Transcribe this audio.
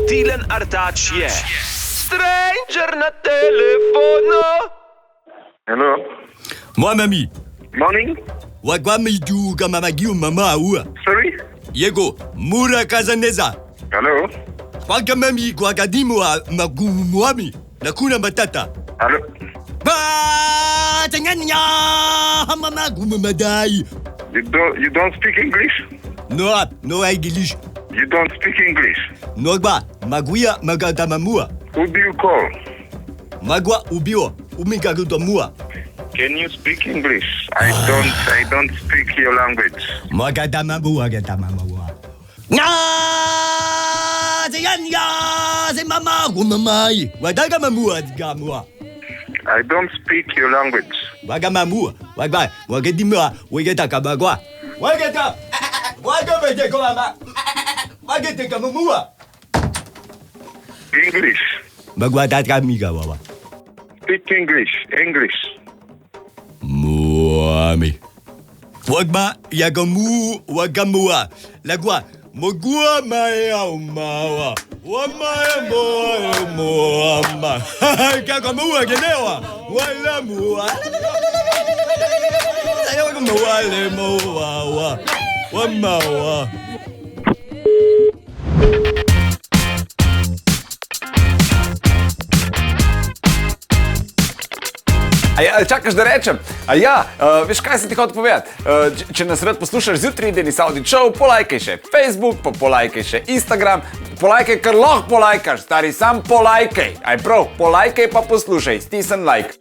Tilen Artač je Stranger na telefonu. Hello. Moi, mamie. Morning. Wagwamidu kamamagiu mama ua. Sorry. Yego, mura kazaneza. Hello. Wakamami gwagadimu wa magumuami. Nakuna matata. Hello. Ba tenganya mama gumamadai. You don't speak English? No English. You don't speak English? No ba maguia magadamamua. Who do you call? Magwa ubio umigagudomua. Can you speak English? I don't speak your language. Magadamamua. Na tenganya se mama gumamai. Wadagamamua gamua. I don't speak your language. Wagamamua. Wagadimua. Wagatakabagwa. Wagata. Wagabete komama. Wagete kamamua. English. Magwadatkamiga wawa. Speak English. English. Muami. Wagma yagamu wagamua. Lagwa. Mogua maya umawa. Wamaya moama. Kakamua genewa. Wala mua. Ayaw wale moawa. Wamawa. Čakaš, da rečem? Veš, kaj sem ti hotel povedati? Če nas rad poslušaš zjutraj, Deni Saudi Show, polajkaj še Facebook, pa polajkaj še Instagram, polajkaj, kar lahko polajkaš, stari, sam polajkaj. Aj prav, polajkaj pa poslušaj, stisni like.